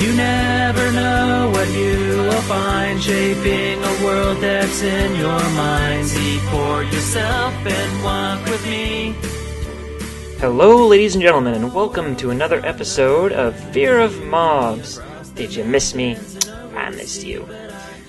You never know what you will find, shaping a world that's in your mind. See for yourself and walk with me. Hello, ladies and gentlemen, and welcome to another episode of Fear of Mobs. Did you miss me? I missed you.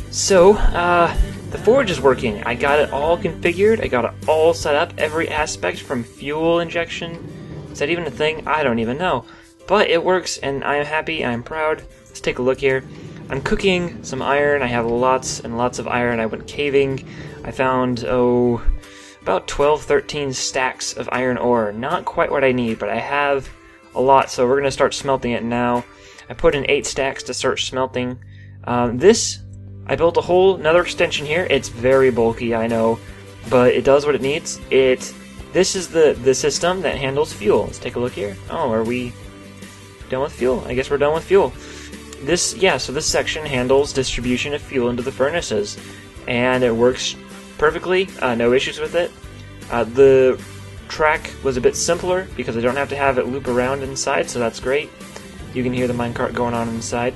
So, the forge is working. I got it all configured. I got it all set up. Every aspect from fuel injection. Is that even a thing? I don't even know. But it works, and I'm happy, and I'm proud. Let's take a look here. I'm cooking some iron. I have lots and lots of iron. I went caving. I found, about 12, 13 stacks of iron ore. Not quite what I need, but I have a lot, so we're going to start smelting it now. I put in 8 stacks to start smelting. I built a whole another extension here. It's very bulky, I know, but it does what it needs. This is the system that handles fuel. Let's take a look here. Oh, are we done with fuel? I guess we're done with fuel. So this section handles distribution of fuel into the furnaces, and it works perfectly. No issues with it. The track was a bit simpler because I don't have to have it loop around inside, so that's great. You can hear the minecart going on inside.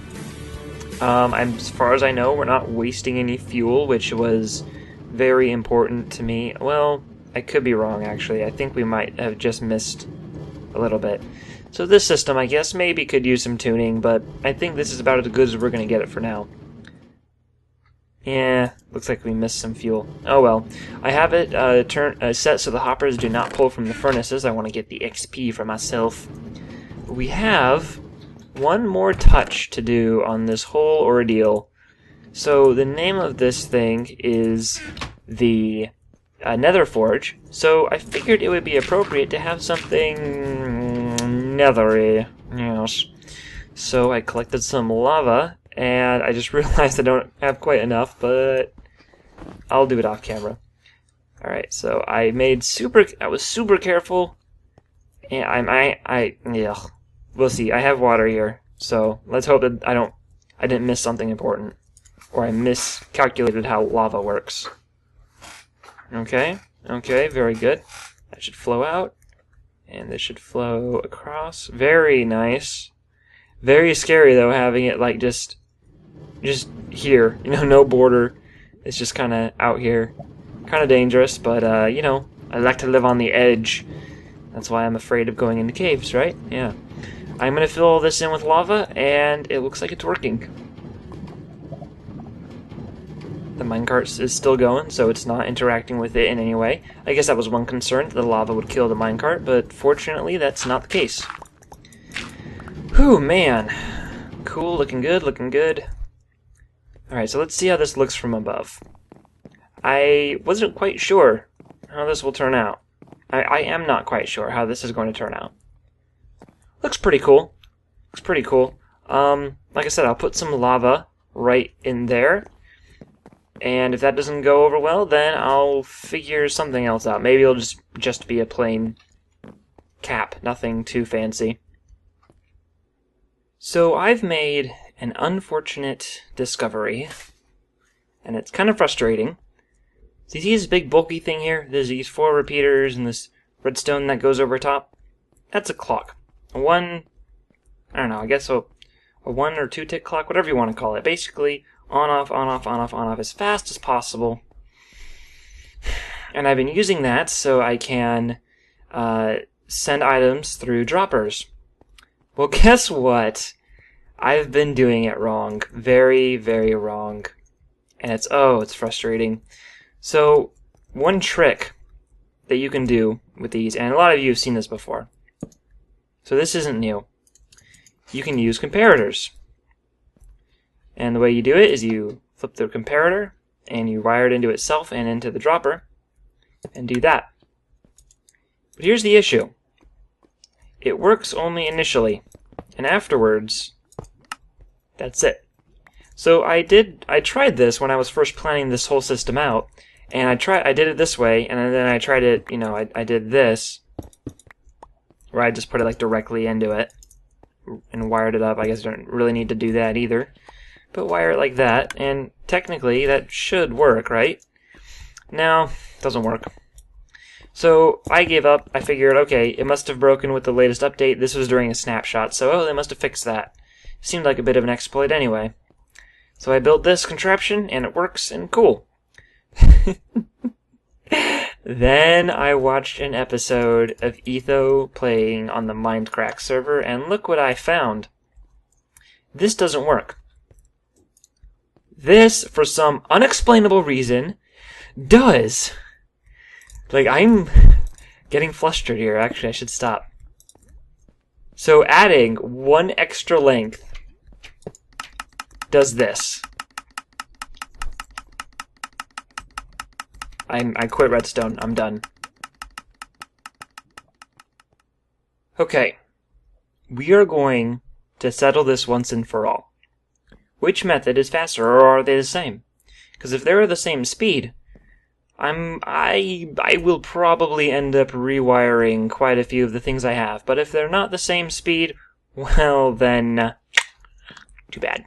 As far as I know, we're not wasting any fuel, which was very important to me. Well, I could be wrong, actually. I think we might have just missed a little bit. So this system, I guess, maybe could use some tuning, but I think this is about as good as we're going to get it for now. Yeah, looks like we missed some fuel. Oh well. I have it set so the hoppers do not pull from the furnaces. I want to get the XP for myself. We have one more touch to do on this whole ordeal. So the name of this thing is the Nether Forge. So I figured it would be appropriate to have something nethery. Yes. So I collected some lava, and I just realized I don't have quite enough, but I'll do it off camera. Alright, so I was super careful, and yeah. We'll see. I have water here, so let's hope that I didn't miss something important, or I miscalculated how lava works. Okay, very good. That should flow out, and this should flow across. Very nice. Very scary though, having it like just here, no border. It's just kind of out here, kind of dangerous. But I like to live on the edge. That's why I'm afraid of going into caves, right? Yeah. I'm going to fill all this in with lava, and it looks like it's working. The minecart is still going, so it's not interacting with it in any way. I guess that was one concern, that the lava would kill the minecart, but fortunately that's not the case. Whew, man. Cool, looking good, looking good. Alright, so let's see how this looks from above. I wasn't quite sure how this will turn out. I am not quite sure how this is going to turn out. Looks pretty cool. Looks pretty cool. Like I said, I'll put some lava right in there. And if that doesn't go over well, then I'll figure something else out. Maybe it'll just be a plain cap. Nothing too fancy. So I've made an unfortunate discovery. And it's kind of frustrating. See this big bulky thing here? There's these 4 repeaters and this redstone that goes over top. That's a clock. I don't know, I guess a 1 or 2 tick clock, whatever you want to call it. Basically, on, off, on, off, on, off, on, off as fast as possible. And I've been using that so I can send items through droppers. Well, guess what? I've been doing it wrong. Very, very wrong. And it's frustrating. So, one trick that you can do with these, and a lot of you have seen this before, so this isn't new. You can use comparators. And the way you do it is you flip the comparator, and you wire it into itself and into the dropper, and do that. But here's the issue. It works only initially, and afterwards, that's it. So I tried this when I was first planning this whole system out, and I did it this way, and then I tried it, I did this, where I just put it like directly into it and wired it up. I guess I don't really need to do that either, but wire it like that, and technically that should work, right? No, it doesn't work. So I gave up. I figured, okay, it must have broken with the latest update. This was during a snapshot, so they must have fixed that. Seemed like a bit of an exploit anyway. So I built this contraption, and it works, and cool. Then I watched an episode of Etho playing on the Mindcrack server, and look what I found. This doesn't work. This, for some unexplainable reason, does. Like, I'm getting flustered here. Actually, I should stop. So adding one extra length does this. I quit Redstone. I'm done. Okay. We are going to settle this once and for all. Which method is faster, or are they the same? Because if they're the same speed, I will probably end up rewiring quite a few of the things I have. But if they're not the same speed, well then, too bad.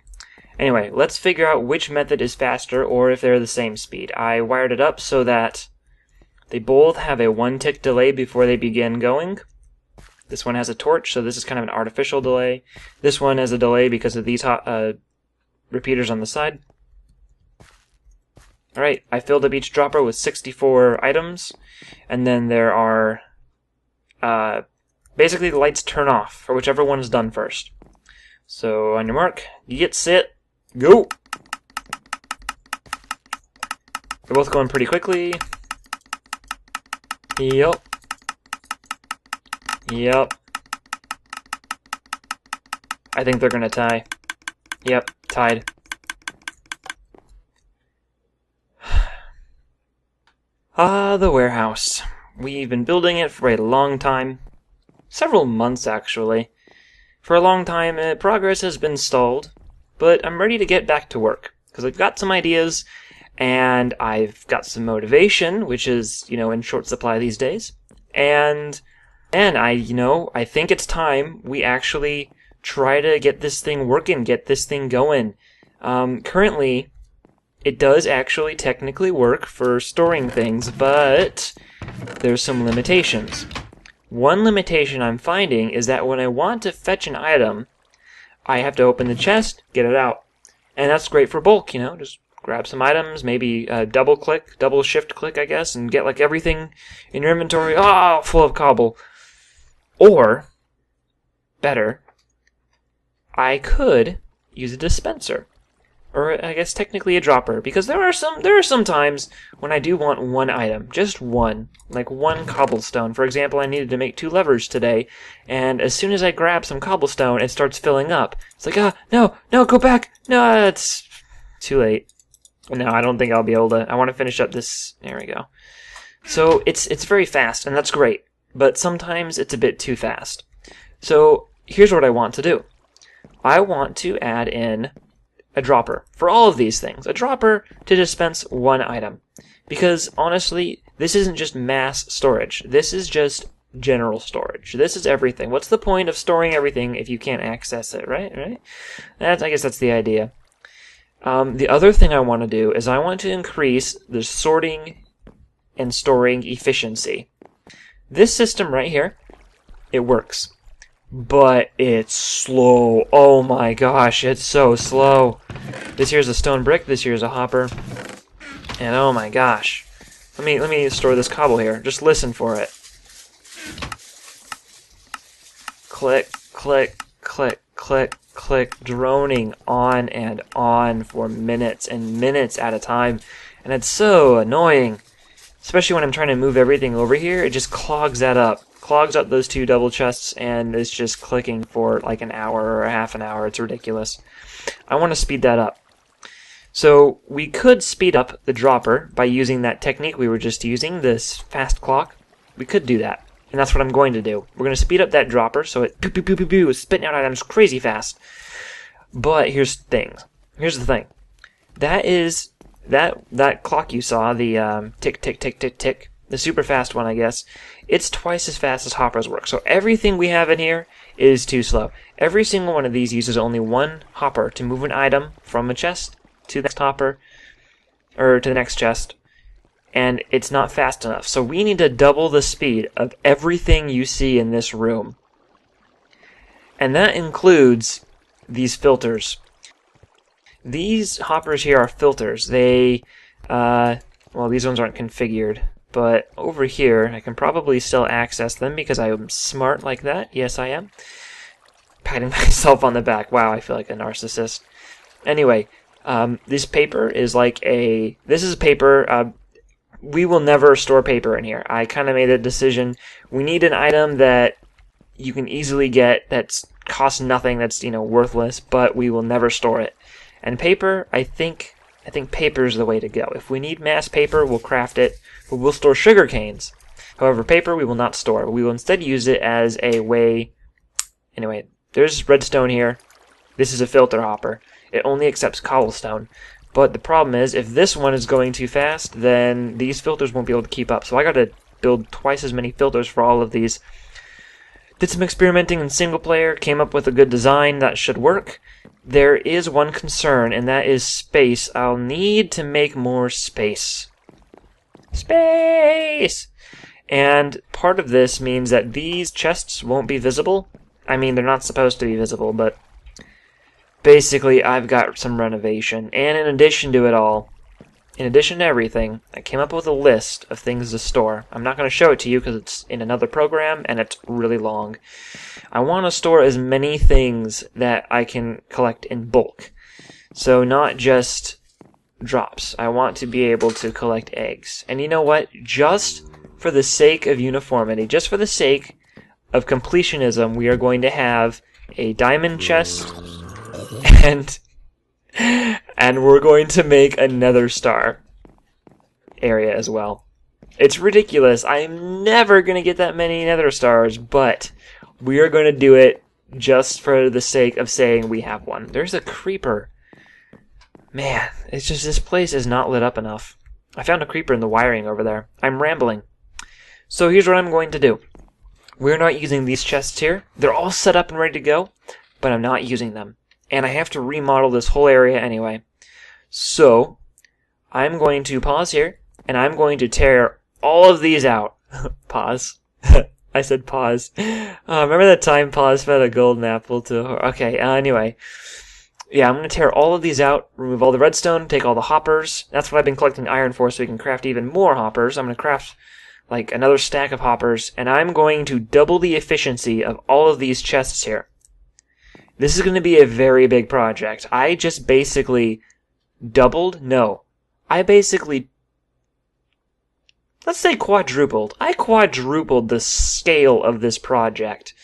Anyway, let's figure out which method is faster, or if they're the same speed. I wired it up so that they both have a 1-tick delay before they begin going. This one has a torch, so this is kind of an artificial delay. This one has a delay because of these repeaters on the side. Alright, I filled up each dropper with 64 items, and then there are... basically the lights turn off for whichever one is done first. So, on your mark, get set, go! They're both going pretty quickly. Yup. Yup. I think they're gonna tie. Yep, tied. Ah, the warehouse. We've been building it for a long time. Several months, actually. For a long time, progress has been stalled, but I'm ready to get back to work, because I've got some ideas, and I've got some motivation, which is, in short supply these days, and I think it's time we actually try to get this thing working, get this thing going. Currently, it does actually technically work for storing things, but there's some limitations. One limitation I'm finding is that when I want to fetch an item, I have to open the chest, get it out. And that's great for bulk, just grab some items, maybe double shift click, I guess, and get like everything in your inventory, full of cobble. Or, better, I could use a dispenser. Or I guess technically a dropper, because there are some times when I do want one item, just one, like one cobblestone. For example, I needed to make 2 levers today, and as soon as I grab some cobblestone, it starts filling up. It's like, no, go back, no, it's too late. No, I don't think I'll be able to. I want to finish up this. There we go. So it's very fast, and that's great, but sometimes it's a bit too fast. So here's what I want to do. I want to add in a dropper for all of these things. A dropper to dispense one item. Because, honestly, this isn't just mass storage. This is just general storage. This is everything. What's the point of storing everything if you can't access it, right? I guess that's the idea. The other thing I want to do is I want to increase the sorting and storing efficiency. This system right here, it works. But it's slow. Oh my gosh, it's so slow. This here's a stone brick, this here's a hopper. And oh my gosh. Let me store this cobble here. Just listen for it. Click, click, click, click, click, droning on and on for minutes and minutes at a time. And it's so annoying. Especially when I'm trying to move everything over here, it just clogs that up. Clogs up those 2 double chests, and it's just clicking for like an hour or a half an hour. It's ridiculous. I want to speed that up. So we could speed up the dropper by using that technique we were just using, this fast clock. We could do that, and that's what I'm going to do. We're going to speed up that dropper so it is spitting out items crazy fast. But here's the thing. That clock you saw, the tick, tick, tick, tick, tick, the super fast one, I guess, it's twice as fast as hoppers work. So everything we have in here is too slow. Every single one of these uses only one hopper to move an item from a chest to the next hopper, or to the next chest, and it's not fast enough. So we need to double the speed of everything you see in this room. And that includes these filters. These hoppers here are filters. They, well, these ones aren't configured, but over here I can probably still access them because I am smart like that. Yes, I am. Patting myself on the back. Wow, I feel like a narcissist. Anyway, this paper is like this is paper. We will never store paper in here. I kind of made a decision. We need an item that you can easily get that's costs nothing, that's, worthless, but we will never store it. And paper, I think paper is the way to go. If we need mass paper, we'll craft it, but we'll store sugar canes. However, paper we will not store. We will instead use it as a way. Anyway, there's redstone here. This is a filter hopper. It only accepts cobblestone. But the problem is, if this one is going too fast, then these filters won't be able to keep up. So I gotta build twice as many filters for all of these. Did some experimenting in single player, came up with a good design that should work. There is one concern, and that is space. I'll need to make more space. Space! And part of this means that these chests won't be visible. I mean, they're not supposed to be visible, but basically I've got some renovation. And in addition to it all, in addition to everything, I came up with a list of things to store. I'm not going to show it to you because it's in another program and it's really long. I want to store as many things that I can collect in bulk. So not just drops. I want to be able to collect eggs. And you know what? Just for the sake of uniformity, just for the sake of completionism, we are going to have a diamond chest and we're going to make a nether star area as well. It's ridiculous. I'm never going to get that many nether stars, but we are going to do it just for the sake of saying we have one. There's a creeper. Man, it's just this place is not lit up enough. I found a creeper in the wiring over there. I'm rambling. So here's what I'm going to do. We're not using these chests here. They're all set up and ready to go, but I'm not using them. And I have to remodel this whole area anyway. So, I'm going to pause here, and I'm going to tear all of these out. Pause. I said pause. Remember that time Pause fed a golden apple to her? Okay, anyway. Yeah, I'm going to tear all of these out, remove all the redstone, take all the hoppers. That's what I've been collecting iron for, so we can craft even more hoppers. I'm going to craft like another stack of hoppers, and I'm going to double the efficiency of all of these chests here. This is going to be a very big project. I just basically doubled? No. I basically, let's say quadrupled. I quadrupled the scale of this project.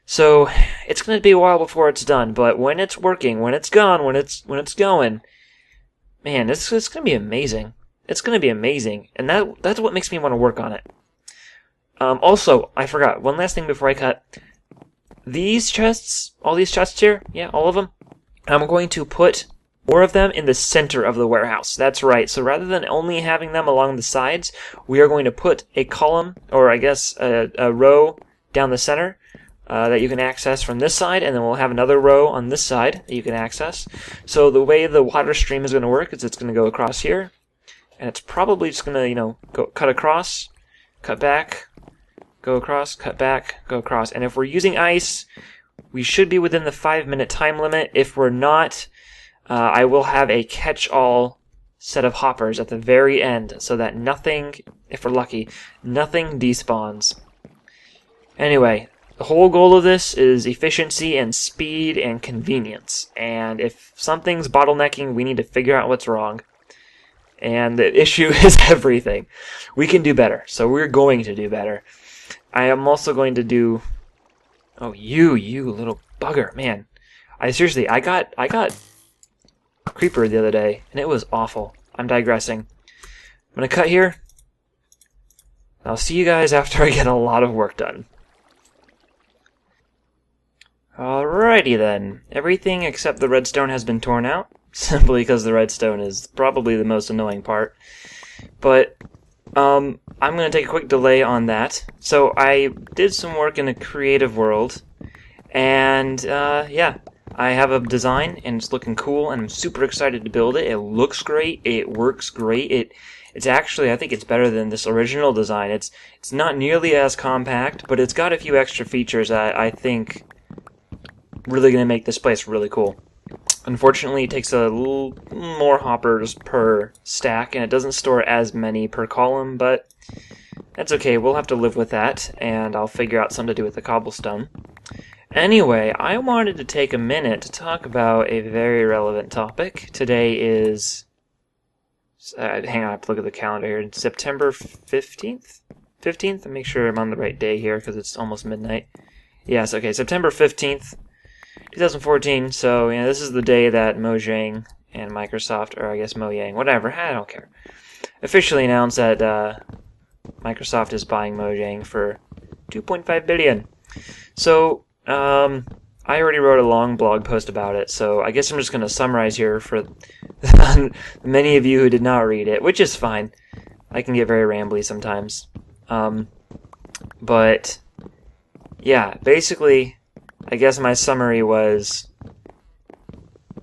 So, it's going to be a while before it's done, but when it's working, when it's gone, when it's going, man, it's going to be amazing. It's going to be amazing, and that's what makes me want to work on it. Also, I forgot, one last thing before I cut. These chests, all these chests here, yeah, all of them, I'm going to put more of them in the center of the warehouse. That's right. So rather than only having them along the sides, we are going to put a column, or I guess a row down the center that you can access from this side, and then we'll have another row on this side that you can access. So the way the water stream is going to work is it's going to go across here, and it's probably just going to, go cut across, cut back, go across, cut back, go across. And if we're using ice, we should be within the 5-minute time limit. If we're not, I will have a catch-all set of hoppers at the very end so that nothing, if we're lucky, nothing despawns. Anyway, the whole goal of this is efficiency and speed and convenience. And if something's bottlenecking, we need to figure out what's wrong. And the issue is everything. We can do better, so we're going to do better. I am also going to do... Oh, you little bugger, man. I got Creeper the other day, and it was awful. I'm digressing. I'm gonna cut here. I'll see you guys after I get a lot of work done. Alrighty then. Everything except the redstone has been torn out, simply because the redstone is probably the most annoying part. But, I'm going to take a quick delay on that. So I did some work in a creative world, and yeah, I have a design, and it's looking cool, and I'm super excited to build it. It looks great, it works great, it's actually, I think it's better than this original design. It's not nearly as compact, but it's got a few extra features that I think really going to make this place really cool. Unfortunately, it takes a little more hoppers per stack, and it doesn't store as many per column, but that's okay. We'll have to live with that, and I'll figure out something to do with the cobblestone. Anyway, I wanted to take a minute to talk about a very relevant topic. Today is... hang on, I have to look at the calendar here. It's September 15th? 15th? I'll make sure I'm on the right day here, because it's almost midnight. Yes, okay, September 15th, 2014. So, this is the day that Mojang and Microsoft, or I guess Mojang, whatever, I don't care, officially announced that Microsoft is buying Mojang for $2.5 billion. So, I already wrote a long blog post about it, so I guess I'm just going to summarize here for many of you who did not read it, which is fine. I can get very rambly sometimes. But, yeah, basically, I guess my summary was,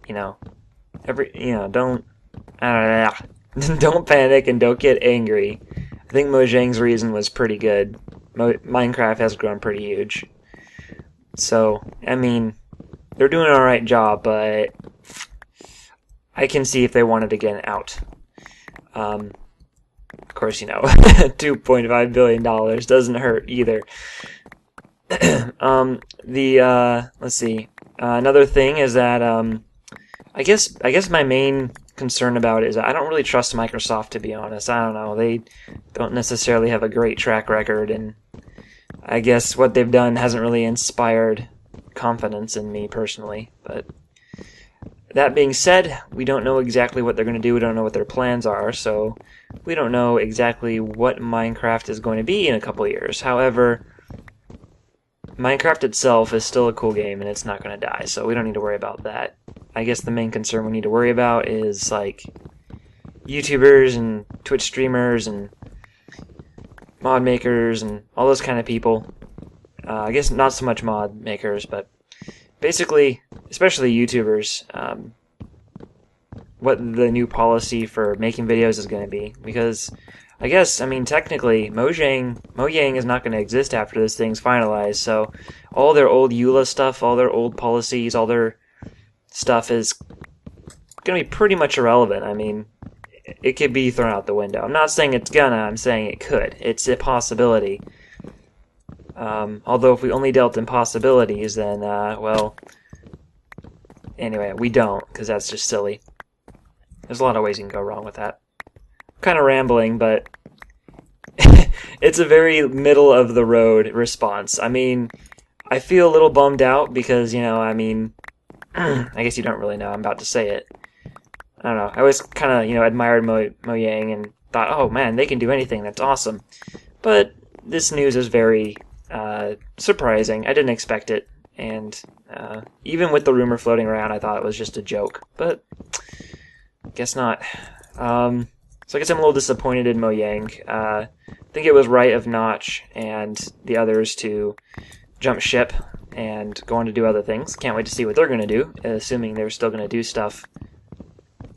don't panic and don't get angry. I think Mojang's reason was pretty good. Minecraft has grown pretty huge. So, I mean, they're doing an alright job, but I can see if they wanted to get out. Of course, $2.5 billion doesn't hurt either. Let's see. Another thing is that, I guess my main concern about it is I don't really trust Microsoft, to be honest. I don't know. They don't necessarily have a great track record, and I guess what they've done hasn't really inspired confidence in me personally. But that being said, we don't know exactly what they're going to do. We don't know what their plans are, so we don't know exactly what Minecraft is going to be in a couple years. However, Minecraft itself is still a cool game, and it's not going to die, so we don't need to worry about that. I guess the main concern we need to worry about is, like, YouTubers and Twitch streamers and mod makers and all those kind of people. I guess not so much mod makers, but basically, especially YouTubers, what the new policy for making videos is going to be. Because, technically, Mojang is not going to exist after this thing's finalized, so all their old EULA stuff, all their old policies, all their stuff is going to be pretty much irrelevant. I mean, it could be thrown out the window. I'm not saying it's gonna, I'm saying it could. It's a possibility. Although if we only dealt in possibilities, then, anyway, we don't, because that's just silly. There's a lot of ways you can go wrong with that. I'm kind of rambling, but it's a very middle-of-the-road response. I mean, I feel a little bummed out because, I guess you don't really know. I'm about to say it. I don't know. I always kind of, admired Mojang and thought, oh man, they can do anything. That's awesome. But this news is very surprising. I didn't expect it. And even with the rumor floating around, I thought it was just a joke. But guess not. So I guess I'm a little disappointed in Mojang. I think it was right of Notch and the others to jump ship and go on to do other things. Can't wait to see what they're going to do, assuming they're still going to do stuff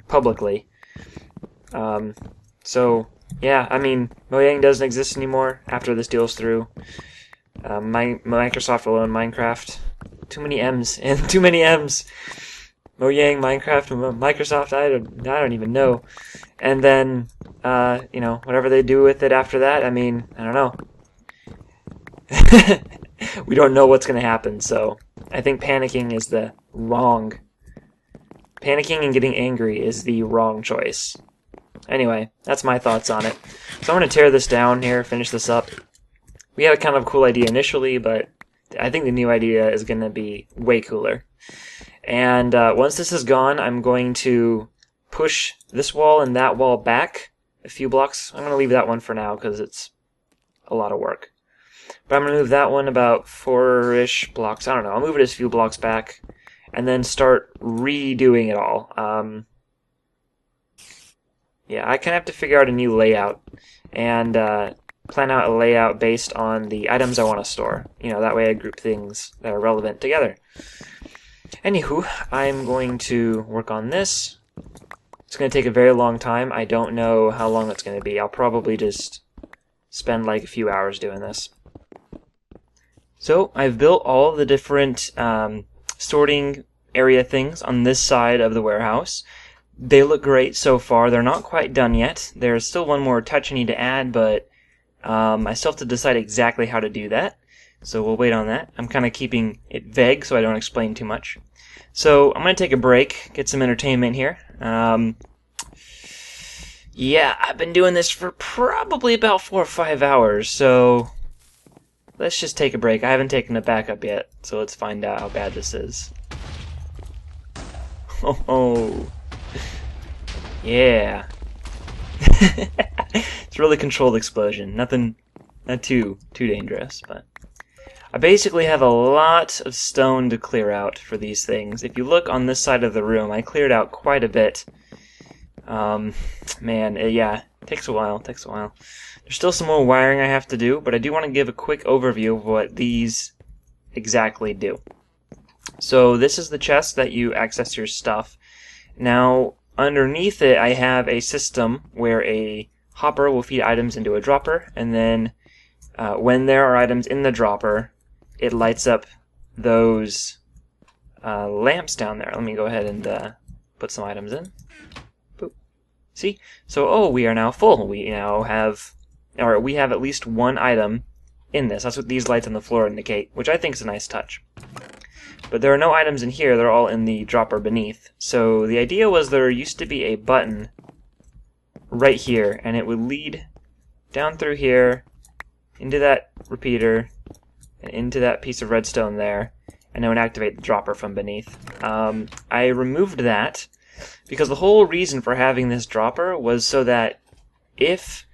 publicly. So, yeah, Mojang doesn't exist anymore after this deal's through. Microsoft will own Minecraft. Too many M's, and too many M's. Mojang, Minecraft, Microsoft, I don't even know. And then, whatever they do with it after that, I don't know. We don't know what's going to happen, so I think panicking and getting angry is the wrong choice. Anyway, that's my thoughts on it. So I'm going to tear this down here, finish this up. We had a kind of cool idea initially, but I think the new idea is going to be way cooler. And once this is gone, I'm going to push this wall and that wall back a few blocks. I'm going to leave that one for now because it's a lot of work. But I'm going to move that one about 4-ish blocks. I don't know. I'll move it a few blocks back and then start redoing it all. Yeah, I kind of have to figure out a new layout and plan out a layout based on the items I want to store. That way I group things that are relevant together. Anywho, I'm going to work on this. It's going to take a very long time. I don't know how long it's going to be. I'll probably just spend like a few hours doing this. So I've built all the different sorting area things on this side of the warehouse. They look great so far. They're not quite done yet. There's still one more touch I need to add, but I still have to decide exactly how to do that. So we'll wait on that. I'm kind of keeping it vague so I don't explain too much. So I'm going to take a break, get some entertainment here. Yeah, I've been doing this for probably about 4 or 5 hours, so let's just take a break. I haven't taken a backup yet, so let's find out how bad this is. Oh, yeah. It's a really controlled explosion. Nothing, not too dangerous, but I basically have a lot of stone to clear out for these things. If you look on this side of the room, I cleared out quite a bit. Man, yeah, it takes a while, There's still some more wiring I have to do, but I do want to give a quick overview of what these exactly do. So this is the chest that you access your stuff. Now, underneath it, I have a system where a hopper will feed items into a dropper, and then when there are items in the dropper, it lights up those lamps down there. Let me go ahead and put some items in. Boop. See? So, oh, we are now full. We now have, or we have at least one item in this. That's what these lights on the floor indicate, which I think is a nice touch. But there are no items in here. They're all in the dropper beneath. So the idea was there used to be a button right here, and it would lead down through here into that repeater and into that piece of redstone there, and it would activate the dropper from beneath. I removed that because the whole reason for having this dropper was so that if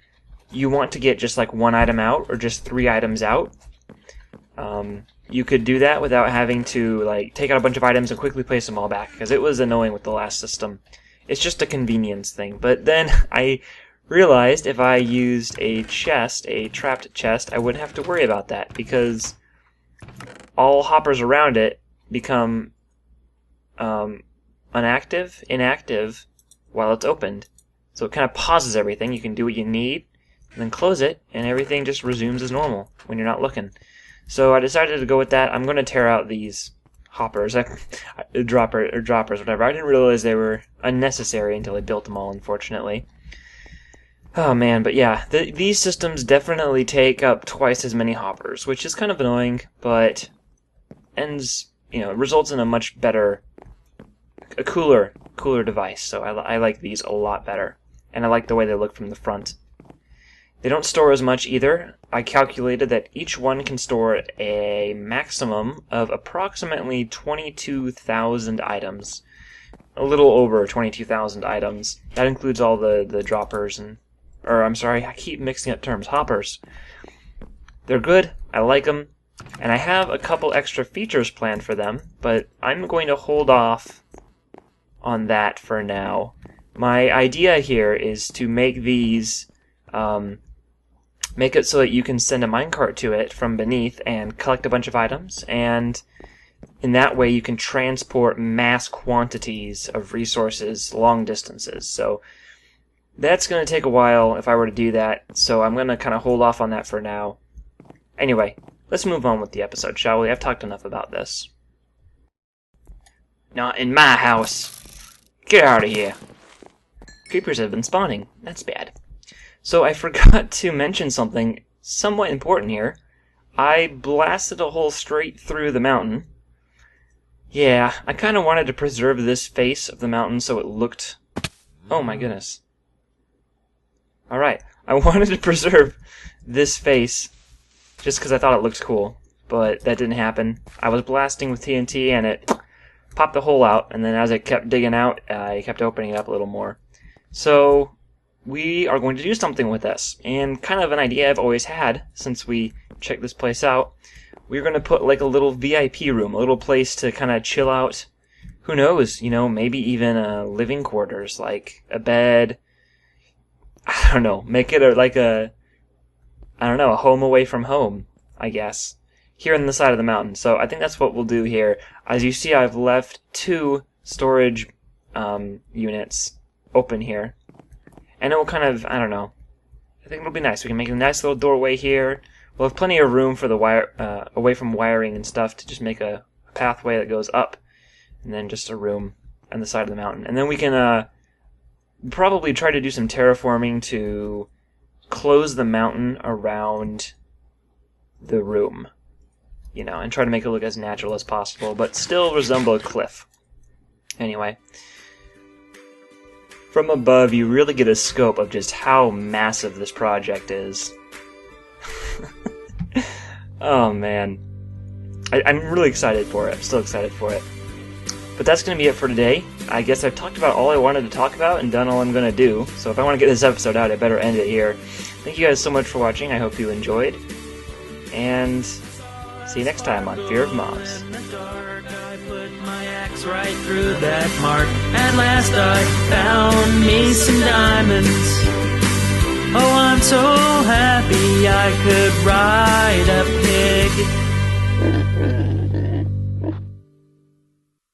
you want to get just like one item out or just 3 items out, you could do that without having to like take out a bunch of items and quickly place them all back, because it was annoying with the last system. It's just a convenience thing. But then I realized if I used a chest, a trapped chest, I wouldn't have to worry about that, because all hoppers around it become inactive while it's opened. So it kind of pauses everything. You can do what you need, and then close it, and everything just resumes as normal when you're not looking. So I decided to go with that. I'm going to tear out these hoppers, droppers, whatever. I didn't realize they were unnecessary until I built them all, unfortunately. Oh man, but yeah, these systems definitely take up twice as many hoppers, which is kind of annoying, but results in a much better, a cooler device. So I like these a lot better, and I like the way they look from the front. They don't store as much either. I calculated that each one can store a maximum of approximately 22,000 items. A little over 22,000 items. That includes all the droppers I keep mixing up terms. Hoppers. They're good. I like them. And I have a couple extra features planned for them, but I'm going to hold off on that for now. My idea here is to make these make it so that you can send a minecart to it from beneath and collect a bunch of items, and in that way you can transport mass quantities of resources long distances. So that's going to take a while if I were to do that, so I'm going to kind of hold off on that for now. Anyway, let's move on with the episode, shall we? I've talked enough about this. Not in my house. Get out of here. Creepers have been spawning. That's bad. So I forgot to mention something somewhat important here. I blasted a hole straight through the mountain. Yeah, I kind of wanted to preserve this face of the mountain so it looked... Oh my goodness. Alright, I wanted to preserve this face just because I thought it looked cool, but that didn't happen. I was blasting with TNT and it popped the hole out, and then as I kept digging out, I kept opening it up a little more. So we are going to do something with this, and kind of an idea I've always had since we checked this place out. We're going to put like a little VIP room, a little place to kind of chill out. Who knows, maybe even living quarters, like a bed. I don't know, make it a home away from home, I guess, here on the side of the mountain. So I think that's what we'll do here. As you see, I've left 2 storage units open here. And it will kind of, I don't know, I think it'll be nice. We can make a nice little doorway here. We'll have plenty of room for the wire, away from wiring and stuff, to just make a pathway that goes up, and then just a room on the side of the mountain. And then we can probably try to do some terraforming to close the mountain around the room, and try to make it look as natural as possible, but still resemble a cliff. Anyway, from above you really get a scope of just how massive this project is. Oh man, I'm really excited for it. I'm still excited for it. But that's going to be it for today. I guess I've talked about all I wanted to talk about and done all I'm going to do. So if I want to get this episode out, I better end it here. Thank you guys so much for watching. I hope you enjoyed. And see you next time on Fear of Mobs. Right through that mark. At last I found me some diamonds. Oh, I'm so happy I could ride a pig.